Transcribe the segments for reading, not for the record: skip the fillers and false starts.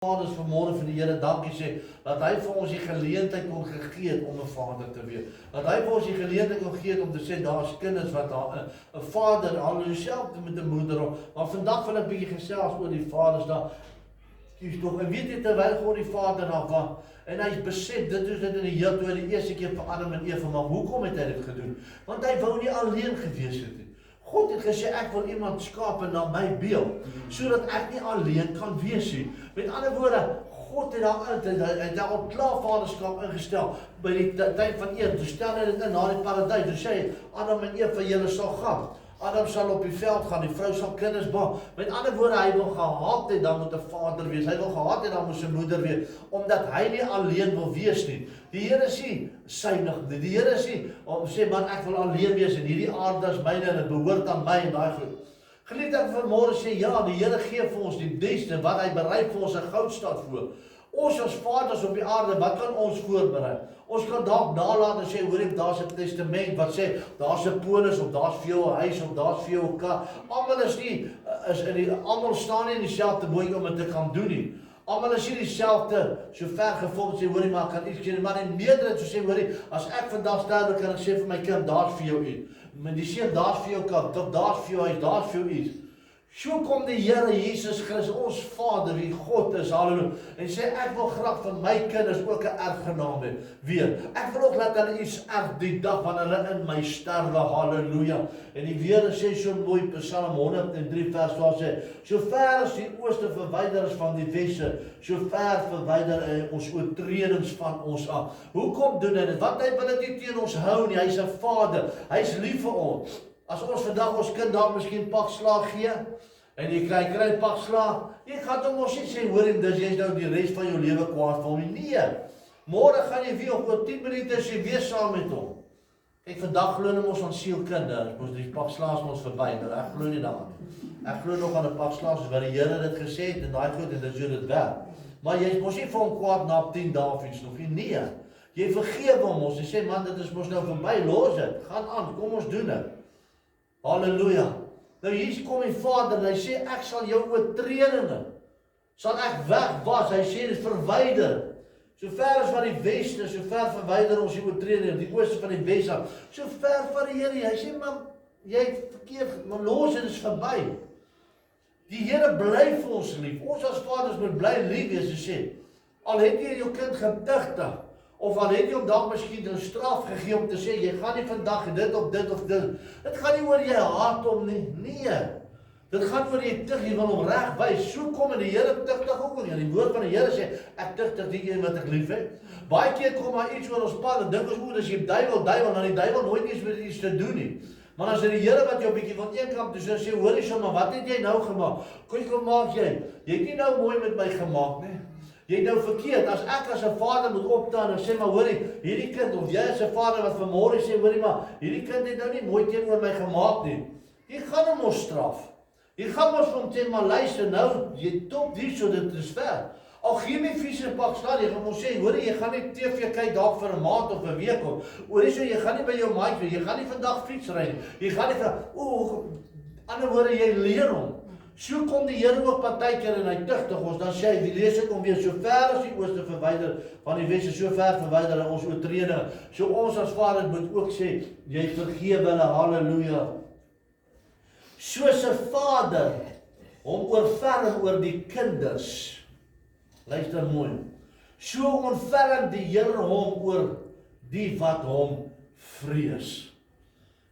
Vaders vanmôre vir die Here dankie sê, dat hy vir ons die geleentheid kon gegee het om 'n vader te wees. Dat hy vir ons die geleentheid kon gee het om te sê, daar's kinders wat daar 'n vader, al jouself met 'n moeder, maar vandag wil ek bietjie gesels oor die vaders daar. Kies tog, en weet jy, terwyl God die vader daar was, en hy besef, dit is dit in die heel toe, die eerste keer vir Adam en Eva, maar hoekom het hy dit gedoen? Want hy wou nie alleen gewees het nie. God het gesê, ek wil iemand skape na my beeld, sodat ek nie alleen kan wees nie. Met ander woorde, God het daar al klaar vaderskap ingestel, by die tyd van Eva, toe stel hy dit in na die paradys, toe sê hy, Adam en Eva, julle sal gaan. Adam sal op die veld gaan, die vrou sal kinders baar. Met ander woorde, hy wil gehad het, dan moet 'n vader wees. Hy wil gehad het, dan moet 'n moeder wees, omdat hy nie alleen wil wees nie. Die Here sê, synig, die Here sê, sê man, ek wil alleen wees en hierdie aarde is myne en dit behoort aan my en daai goed. Geliefde, ek vanmôre sê, ja, die Here gee vir ons die beste, wat hy berei vir ons 'n goudstad voor. Ons as vaders op die aarde, wat kan ons voorberei? Ons kan dalk nalat en sê, hoor ek, daar's 'n testament wat sê, daar's 'n polis, of daar's vir jou 'n huis, of daar's vir jou 'n kar. Almal staan nie in dieselfde bootjie om dit te kan doen nie. Almal is nie dieselfde, so ver gevolg sê, hoorie, maar kan iets keer, maar in meerderheid so sê, hoorie, as ek vandag sterwe, kan ek sê vir my kind, daar's vir jou iets. Maar die sê, daar's vir jou kar, daar's vir jou huis, daar's vir jou iets. So kom die Here Jesus Christus, ons Vader, wie God is, halleluja, en sê, ek wil graag van my kinders ook 'n erfgenaam hê, weer. Ek wil ook laat hulle iets erf die dag wanneer hulle in my sterwe, halleluja. En die Here sê so mooi, Psalm 103 vers 12 sê, so ver as die ooste verwyder is van die weste, so ver verwyder hy ons oortredings van ons af. Hoekom doen hy dit? Want hy wil dit nie teen ons hou nie, hy's 'n Vader, hy's lief vir ons. As ons vandag ons kind daar miskien pak slaag gee, en jy kry pak slaag, jy gaan hom ons nie sê, hoor en dis jy's nou die res van jou lewe kwaad vir hom. Nee, môre gaan jy weer oor 10 minute as jy weer saam met hom. Kyk, vandag glo ons aan sielkunde, ons die pak slaag ons verby, maar ek glo nie daaraan nie. Ek glo nog aan 'n pak slaag, soos wat die Here dit gesê het, en daai goed, en dit so dit werk. Maar jy mos nie vir hom kwaad na 10 dae of iets nog nie, nee. Jy vergewe hom ons, jy sê, man, dit is mos nou verby, los dit, gaan aan, kom ons doen dit. Halleluja. Nou hier kom die Vader en hy sê, ek sal jou oortredinge, sal ek wegwas, hy sê, dit is verwyder. So ver as van die weste, so ver verwyder ons die oortredinge, die ooste van die wes af, so ver van die Here, hy sê, man, jy het verkeerd, maar los, dit is verby. Die Here bly vir ons lief, ons as vaders moet bly lief wees, hy sê, al het jy jou kind getuigtig, of al het jy hom dalk miskien 'n straf gegee om te sê, jy gaan nie vandag dit of dit of dit. Dit gaan nie oor jy haat hom nie. Nee. Dit gaan oor jy tug, jy wil hom reg wys. So kom en die Here tugtig ook nie. Die woord van die Here sê, ek tugtig die een wat ek lief het. Baie keer kom maar iets oor ons pad en dink ons, o, dis die duiwel, dan die duiwel nooit iets met iets te doen nie. Maar as dit die Here wat jou 'n bietjie van een kant toe sê, hoor jy sommer, wat het jy nou gemaak? Kom maak jy? Jy het nie nou mooi met my gemaak nie. Jy het nou verkeerd, as ek as 'n vader moet opstaan en sê, maar hoorie, hierdie kind, of jy as 'n vader wat vanmôre sê, hoorie maar, hierdie kind het nou nie mooi teenoor my gemaak nie. Jy gaan hom ons straf. Jy gaan ons hom sê, maar luister nou, jy top hier so, dit is ver. Al gee my vies 'n pak slaag, jy gaan ons sê, hoorie, jy gaan nie TV kyk dalk vir 'n maand of 'n week of, hoorie so, jy gaan nie by jou maatjie, jy gaan nie vandag fiets ry nie. Jy gaan nie vir, ander woorde, jy leer hom. So kom die Here ook partykeer en hy tugtig ons, dan sê hy, wie lees ek om weer so ver as die ooste verwyder van die weste, so ver verwyder ons oortredinge. So ons as vader moet ook sê, jy vergewe hulle, halleluja. Soos 'n vader hom oorverg oor die kinders. Luister mooi. So ontferm die Here hom oor die wat hom vrees.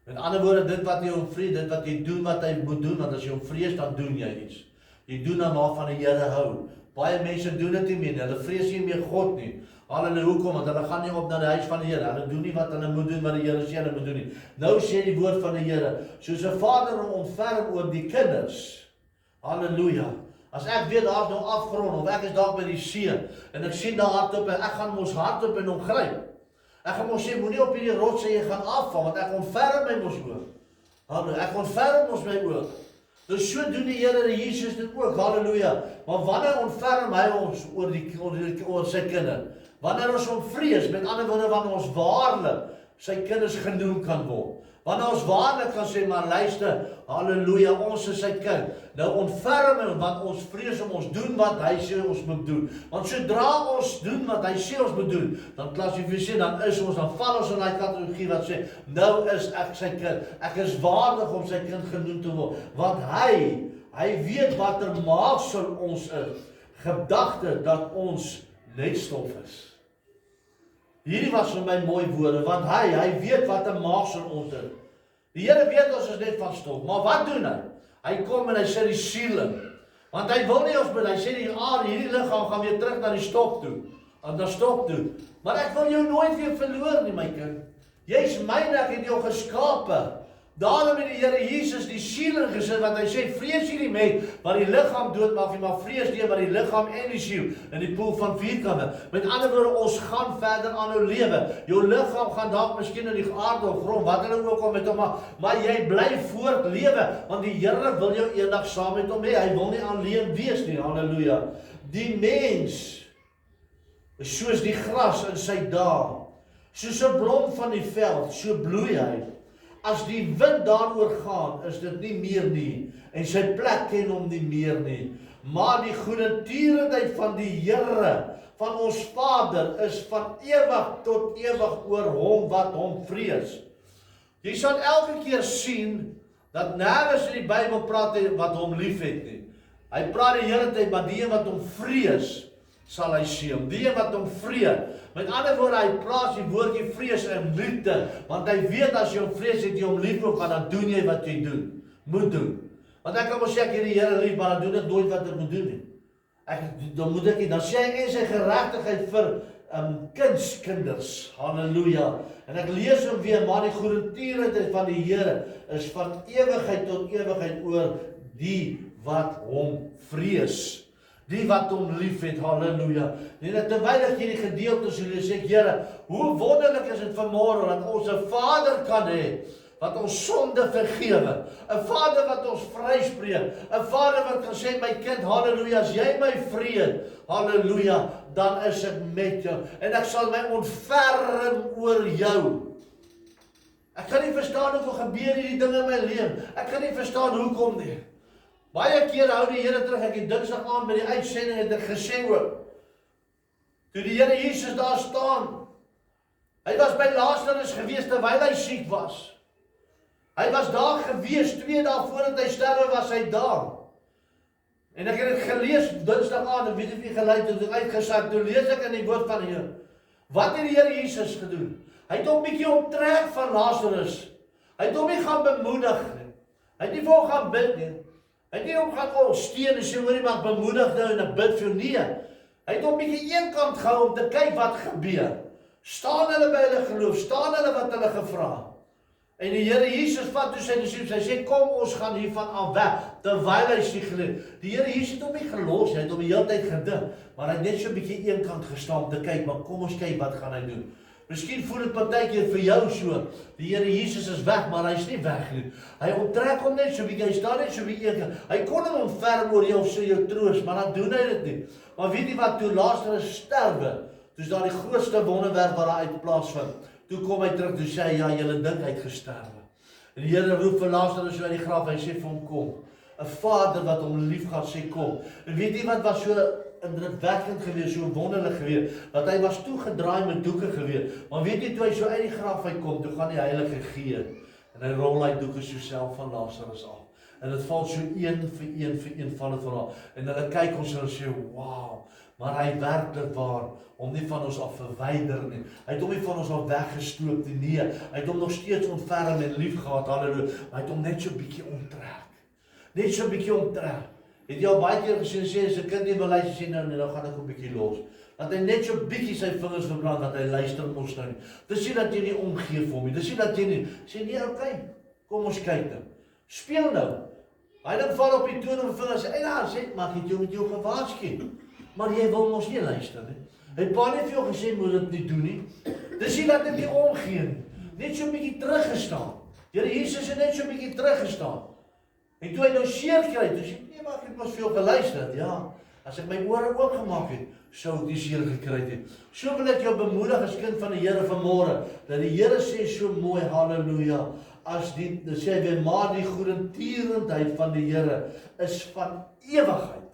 Met ander woorde, dit wat jy hom vrees, dit wat jy doen wat hy moet doen, want as jy hom vrees, dan doen jy iets. Jy doen dan waarvan die Here hou. Baie mense doen dit nie meer, hulle vrees nie meer God nie. Halleluja, hoekom? Want hulle gaan nie op na die huis van die Here. Hulle doen nie wat hulle moet doen, wat die Here sê hulle moet doen nie. Nou sê die woord van die Here, soos 'n vader hom ontferm oor die kinders. Halleluja. As ek weet daar's nou afgrond, of ek is dalk by die see, en ek sien daar hardop, en ek gaan mos hardop en hom gryp. Ek gaan mos sê, moenie op hierdie rots sê, jy gaan afval, want ek ontferm my mos oog. Halleluja, ek ontferm mos my oog. Dus so doen die Here Jesus dit ook, halleluja. Maar wanneer ontferm hy ons oor sy kinders? Wanneer ons hom vrees, met ander woorde, wanneer ons waarlik sy kinders genoem kan word. Wanneer ons waarlik kan sê, maar luister, halleluja, ons is sy kind. Nou ontferm hom, want ons vrees om ons doen wat hy sê ons moet doen. Want sodra ons doen wat hy sê ons moet doen, dan klassifiseer, dan val ons in die kategorie wat sê, nou is ek sy kind. Ek is waardig om sy kind genoem te word. Want hy weet wat maaksel ons is. Gedagte dat ons net stof is. Hierdie was vir my mooi woorde, want hy weet wat maaksel ons is. Die Here weet ons is net van stof, maar wat doen hy? Hy kom en hy sê die siel in. Want hy wil nie ons hy sê die aarde, hierdie liggaam gaan weer terug na die stof toe. Na stof toe. Maar ek wil jou nooit weer verloor nie, my kind. Jy is myne, ek het jou geskape. Daarom het die Here Jesus die siel ingesit, want hy sê, vrees hierdie met wat die liggaam doodmaak, maar vrees die wat die liggaam en die siel in die poel van vuur kan wees. Met ander woorde, ons gaan verder aan jou lewe. Jou liggaam gaan dalk miskien in die aarde of grond, wat hulle ook al met hom, maar jy bly voortlewe, want die Here wil jou eendag saam met hom hê. Hy wil nie alleen wees nie, halleluja. Die mens is soos die gras in sy dae, soos 'n blom van die veld, so bloei hy. As die wind daaroor gaan, is dit nie meer nie, en sy plek ken hom nie meer nie. Maar die goedertierenheid van die Here, van ons Vader, is van ewig tot ewig oor hom wat hom vrees. Jy sal elke keer sien, dat nergens in die Bybel praat hy wat hom lief het nie. Hy praat die hele tyd, maar die wat hom vrees, sal hy seëm. Die wat hom vrees. Met ander woorde, hy plaas die woordjie vrees in liefde, want hy weet as jy hom vrees, het jy hom lief ook, want dan doen jy wat jy doen, moet doen. Want ek kan maar sê, ek het die Here lief, maar dan doen ek nooit wat ek moet doen nie. Dan moet ek nie, dan sê hy en sy geregtigheid vir kinders, halleluja. En ek lees hom weer, maar die goedertierenheid van die Here is van ewigheid tot ewigheid oor die wat hom vrees. Die wat hom lief het, halleluja. En terwyl ek hierdie gedeelte so lees, sê ek, Here, hoe wonderlik is dit vanmôre dat ons 'n Vader kan hê wat ons sonde vergewe, 'n Vader wat ons vryspreek, 'n Vader wat kan sê, my kind, halleluja, as jy my vrees, halleluja, dan is ek met jou en ek sal my ontferm oor jou. Ek kan nie verstaan hoe gebeur hierdie dinge in my lewe. Ek kan nie verstaan hoekom nie. Baie keer hou die Here terug, ek het Dinsdag aand by die uitsending het ek gesê ook, toe die Here Jesus daar staan, hy was by Lazarus gewees terwyl hy siek was. Hy was daar gewees, 2 dae voordat hy sterwe was hy daar. En ek het dit gelees Dinsdag aand, en weet of jy geluid het, uitgesaak, toe lees ek in die woord van die Here. Wat het die Here Jesus gedoen? Hy het hom bietjie onttrek van Lazarus. Hy het hom nie gaan bemoedig nie. Hy het nie vir hom gaan bid nie. Hy het nie hom gaan steun en sê, hoorie, maar bemoedig nou en ek bid vir nie. Hy het hom bietjie eenkant gehou om te kyk wat gebeur. Staan hulle by hulle geloof? Staan hulle wat hulle gevra? En die Here Jesus vat toe sy disippels, hy sê, kom ons gaan hiervan af weg, terwyl hy sy geleef. Die Here Jesus het hom nie gelos, hy het hom die hele tyd gedink, maar hy het net so 'n bietjie eenkant gestaan om te kyk, maar kom ons kyk wat gaan hy doen. Miskien voel dit partykeer vir jou so, die Here Jesus is weg, maar hy's nie weg nie. Hy onttrek hom net so bietjie, hy staan net so bietjie eenkant. Hy kon hom ontferm oor jou, sê jou troos, maar dan doen hy dit nie. Maar weet jy wat, toe Lazarus sterwe, toe is daar die grootste wonderwerk wat daar uit plaasvind. Toe kom hy terug, toe sê hy, ja, julle dink hy het gesterwe. En die Here roep vir Lazarus so uit die graf, hy sê vir hom, kom. 'n Vader wat hom lief gehad sê, kom. En weet jy wat was so indrukwekkend geweest, so wonderlik geweest, dat hy was toegedraai met doeke geweest. Maar weet jy, toe hy so uit die graf uitkom, toe gaan die Heilige Gees, en hy rol hy doeke so self van Lazarus af. En dit val so een vir een val het van haar. En hulle kyk ons en hulle sê, wow, maar hy werklik waar, om nie van ons af verwyder nie. Hy het hom nie van ons af weggestoot nie. Nee, hy het hom nog steeds ontferm en lief gehad, halleluja. Maar hy het hom net so 'n bietjie onttrek. Net so 'n bietjie onttrek. Het jy al baie keer gesien, sê as 'n kind nie wil luister, sê nou gaan ek 'n bietjie los. Dat hy net so 'n bietjie sy vingers verbrand, dat hy luister ons nou nie. Dis nie dat jy nie omgee vir hom nie. Dis nie dat jy nie sê nee, okay, kom ons kyk nou. Speel nou. Hy dan val op die toon en vingers sê, ja, sê, maar ek het jou met jou gewaarsku. Maar jy wil mos nie luister nie. Hy het pa net vir jou gesê, moet dit nie doen nie. Dis nie dat dit nie omgee nie. Net so 'n bietjie teruggestaan. Here Jesus het net so 'n bietjie teruggestaan. En toe hy nou seer kry, toe sê ek, nee, maar ek het mos vir jou geluister. Ja, as ek my ore oopgemaak het, sou ek die seer gekry het. So wil ek jou bemoedig as kind van die Here vanmôre, dat die Here sê so mooi, halleluja, sê weer, maar die goedertierendheid van die Here is van ewigheid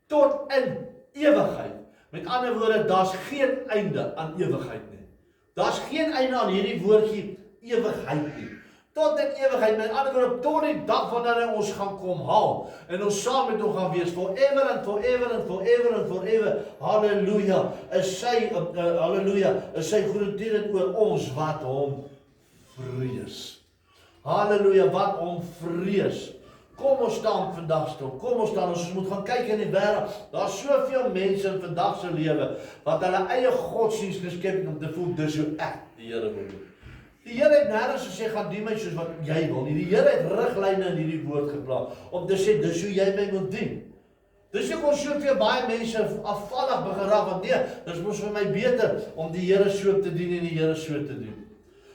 tot in ewigheid. Met ander woorde, daar's geen einde aan ewigheid nie. Daar's geen einde aan hierdie woordjie ewigheid nie. Tot in ewigheid, met ander woorde, tot die dag wanneer hy ons gaan kom haal, en ons saam met hom gaan wees, forever and forever and forever and forever, halleluja, is sy goedertierend oor ons wat hom vrees. Halleluja, wat hom vrees. Kom ons staan vandag stil, kom ons staan, ons moet gaan kyk in die wêreld, daar's soveel mense in vandag se lewe, wat hulle eie godsdiens geskep het om te voel, dis hoe ek die Here wil doen. Die Here het nêrens gesê, gaan doen my soos wat jy wil nie. Die Here het riglyne in hierdie woord geplaas, om te sê, dis hoe jy my moet dien. Dis hoekom soveel baie mense afvallig begin raak, want nee, dis mos vir my beter om die Here so te dien en die Here so te doen.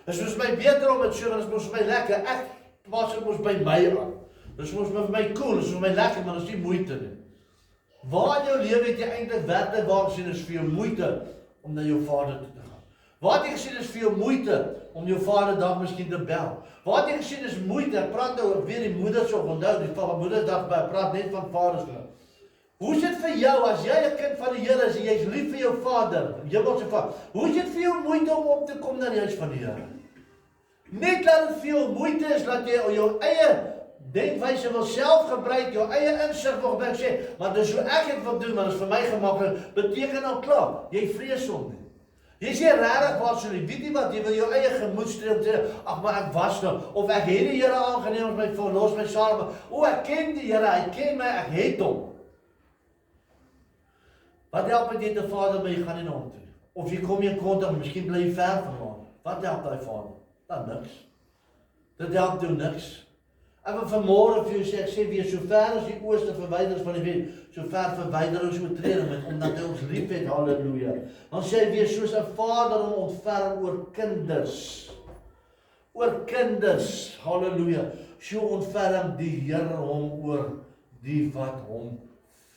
Dis mos my beter om dit so, want dis mos my lekker, ek pas dit mos by my aan. Dis mos vir my cool, dis vir my lekker, maar dis nie moeite nie. Waar in jou lewe het jy eintlik werklik waar gesien is vir jou moeite om na jou Vader toe te gaan? Waar het jy gesien is vir jou moeite om jou Vader dag miskien te bel? Waar het jy gesien is moeite? Ek praat nou weer die moedersdag, onthou, die Moedersdag, praat net van Vadersdag. Hoe is dit vir jou as jy 'n kind van die Here is en jy's lief vir jou Vader, Hemelse Vader? Hoe is dit vir jou moeite om op te kom na die huis van die Here? Net dat dit vir jou moeite is dat jy jou eie denkwyse wil self gebruik, jou eie insig wil gebruik, sê, maar dis hoe ek het wil doen, maar dit is vir my gemaklik, beteken al klaar, jy vrees hom nie. Jy sê regtig waar so nie, weet jy wat, jy wil jou eie gemoedstreem sê, ag maar ek was nou, of ek het die Here aangeneem as my verlos, my saam, ek ken die Here, hy ken my, ek het hom. Wat help het jy te Vader, maar jy gaan nie na hom toe? Of jy kom in kontak, miskien bly jy ver van hom. Wat help daai Vader? Dan niks. Dit help jou niks. Ek wil vanmôre vir jou sê, ek sê weer, so ver as die ooste verwyder is van die wet, so ver verwyder ons oortreding met, omdat hy ons lief het, halleluja. Dan sê hy weer, soos 'n vader hom ontferm oor kinders. Oor kinders, halleluja. So ontferm die Here hom oor die wat hom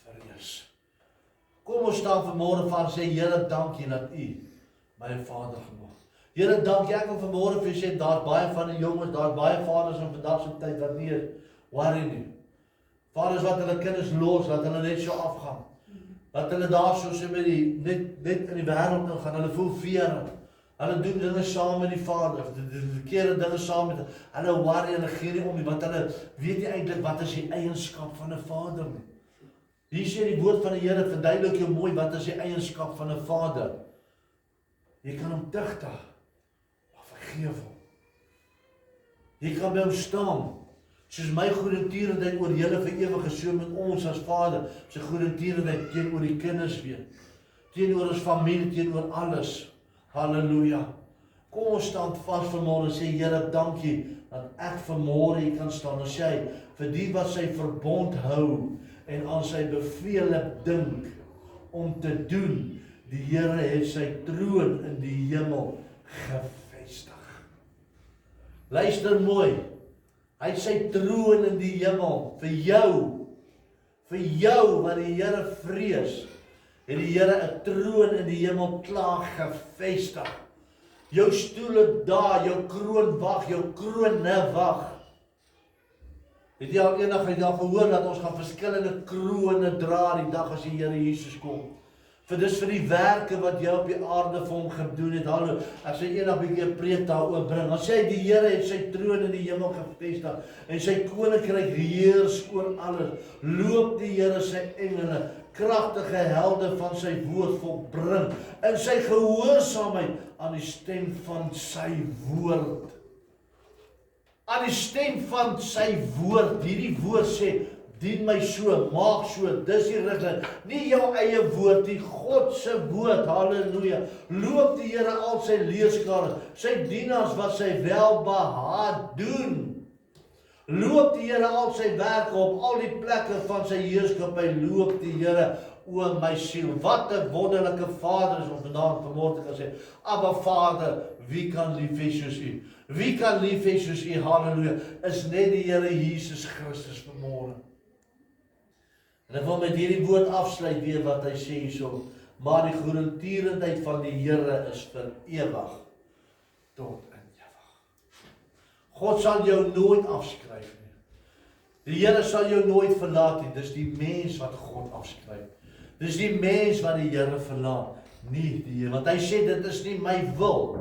vrees. Kom ons staan vanmôre van sê, Here, dankie dat U my Vader gemaak. Here, dankie, ek wil vanmôre vir U sê, daar's baie van die jonges, daar's baie vaders in vandag se tyd wat nie worry nie. Vaders wat hulle kinders los, laat hulle net so afgaan. Dat hulle daar so sê met die, net in die wêreld gaan, hulle voel veer. Hulle doen dinge saam met die Vader, die verkeerde dinge saam met hulle worry, hulle gee nie om nie, want hulle weet nie eintlik wat is die eienskap van 'n Vader nie. Hier sê die woord van die Here, verduidelik jou mooi, wat is die eienskap van 'n Vader? Jy kan hom tugtig, maar vergeef hom. Jy kan by hom staan, soos my goedertierendheid oor julle vir ewig is, so met ons as Vader, sy goedertierendheid teenoor die kinders weer, teenoor ons familie, teenoor alles. Halleluja. Kom ons staan vas vanmôre en sê, Here, dankie, dat ek vanmôre hier kan staan en sê, vir die wat sy verbond hou, en aan sy bevele dink om te doen, die Here het sy troon in die hemel gevestig. Luister mooi, hy het sy troon in die hemel, vir jou wat die Here vrees, het die Here 'n troon in die hemel klaar gevestig. Jou stoel daar, jou kroon wag, jou krone wag. Het jy al eendag gehoor dat ons gaan verskillende krone dra die dag as die Here Jesus kom? Vir dis vir die werke wat jy op die aarde vir hom gedoen het. Hallo, ek sê eendag 'n bietjie 'n preek daaroor bring. Dan sê hy die Here het sy troon in die hemel gevestig en sy koninkryk heers oor alles. Loop die Here sy engele, kragtige helde van sy woord volbring in sy gehoorsaamheid aan die stem van sy woord. Aan die stem van sy woord, hierdie woord sê, dien my so, maak so, dis die riglyn, nie jou eie woord, die God se woord, halleluja. Loop die Here al sy leerskare, sy dienaars wat sy welbehaag doen. Loop die Here al sy werke op al die plekke van sy heerskappy, loop die Here, o my siel. Wat 'n wonderlike Vader is om vanmôre te kan sê, Abba Vader, wie kan lief hê soos U? Wie kan lief hê soos U? Halleluja. Is net die Here Jesus Christus vanmôre. En ek wil met hierdie woord afsluit weer wat hy sê hierso, maar die goedertierendheid van die Here is vir ewig tot in ewig. God sal jou nooit afskryf nie. Die Here sal jou nooit verlaat nie. Dis die mens wat God afskryf. Dis die mens wat die Here verlaat, nie die Here. Want hy sê, dit is nie my wil,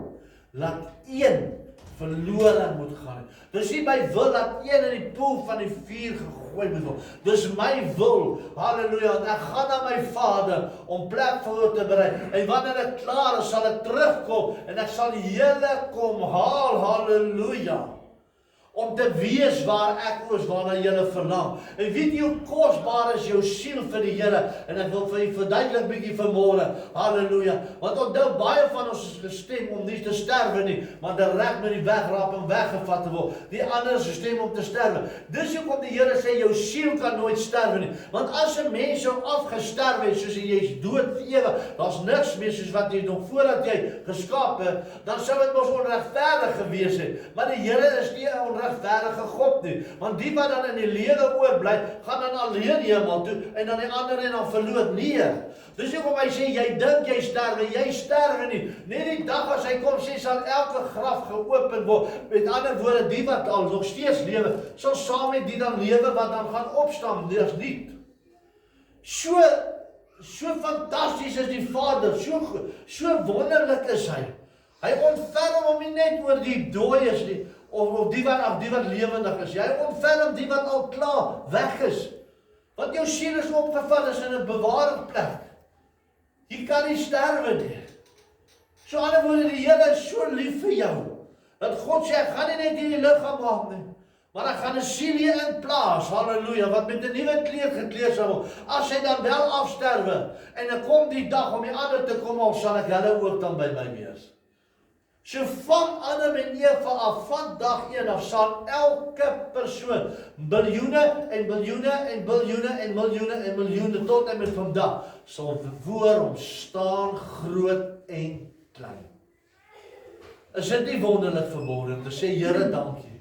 laat een verlore moet gaan. Dis nie my wil, dat een in die poel van die vuur gegooi moet word. Dis my wil, halleluja, want ek gaan na my Vader, om plek vir hom te berei. En wanneer ek klaar is, sal ek terugkom, en ek sal julle kom haal, halleluja. Om te wees waar ek is, waarna julle verlang. En weet jy hoe kosbaar is jou siel vir die Here? En ek wil vir jy verduidelik bietjie vanmôre, halleluja. Want onthou, baie van ons is gestem om nie te sterwe nie, maar direk met die wegrap en weggevat te word. Die ander is gestem om te sterwe. Dis hoekom die Here sê, jou siel kan nooit sterwe nie. Want as 'n mens jou afgesterwe het, soos jy is dood vir ewig, daar's niks meer soos wat jy nog voordat jy geskaap het, dan sou dit mos onregverdig gewees het. Maar die Here is nie 'n onregverdige God nie. Want die wat dan in die lewe oorbly, gaan dan alleen hemel toe, en dan die ander en dan verloot. Nee. Dis hoekom hy sê, jy dink jy sterwe nie. Net die dag as hy kom sê, sal elke graf geopen word. Met ander woorde, die wat al nog steeds lewe, sal saam met die dan lewe wat dan gaan opstaan. Dis nie. So fantasties is die Vader, so wonderlik is hy. Hy ontferm hom nie net oor die dooies nie, of die wat lewendig is. Hy ontferm die wat al klaar weg is. Want jou siel is opgevat, is in 'n bewaringplek. Jy kan nie sterwe nie. So ander woorde, die Here is so lief vir jou, dat God sê, ek gaan nie net hierdie liggaam maak nie, maar ek gaan 'n siel hier in plaas, halleluja, wat met 'n nuwe kleed gekleed sal word. As hy dan wel afsterwe, en dan kom die dag om die ander te kom, of sal ek hulle ook dan by my wees. So van Adam en Eva af, van dag 1 af, sal elke persoon, biljoene en biljoene en biljoene en miljoene en miljoene, tot en met vandag, sal voor hom staan, groot en klein. Is dit nie wonderlik vanmôre om te sê, Here, dankie.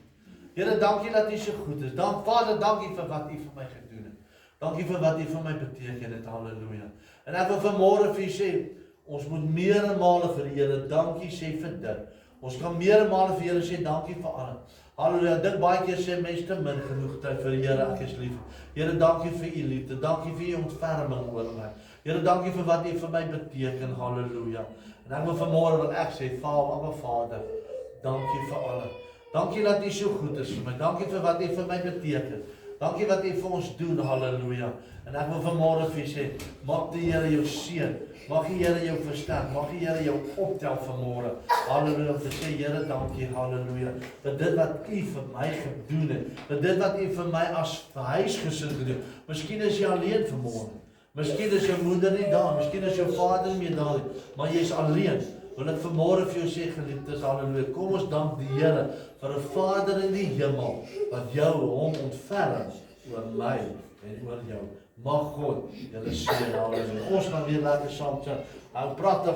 Here, dankie dat U so goed is. Vader, dankie vir wat U vir my gedoen het. Dankie vir wat U vir my beteken het, halleluja. En ek wil vanmôre vir U sê, ons moet meerdere male vir die Here dankie sê vir dit. Ons kan meerdere male vir die Here sê dankie vir alles. Halleluja, dit baie keer sê mense te min genoeg tyd vir die Here, ek is lief. Here, dankie vir U liefde, dankie vir U ontferming oor my. Here, dankie vir wat U vir my beteken, halleluja. En ek wil vanmôre wil ek sê, Vader, dankie vir alles. Dankie dat U so goed is vir my. Dankie vir wat U vir my beteken. Dankie wat U vir ons doen, halleluja. En ek wil vanmôre vir U sê, mag die Here jou seën. Mag die Here jou versterk, mag die Here jou optel vanmôre. Halleluja, om te sê, Here, dankie, halleluja. Vir dit wat U vir my gedoen het. Vir dit wat U vir my as huisgesin gedoen het. Miskien is jy alleen vanmôre. Miskien is jou moeder nie daar, miskien is jou vader nie daar nie, maar jy is alleen. Wil ek vanmôre vir jou sê, geliefdes, halleluja, kom ons dank die Here vir 'n Vader in die hemel, wat hom ontferm oor my en oor jou. Mag God julle seën, halleluja. Ons gaan weer lekker saam sing. Hou pragtig.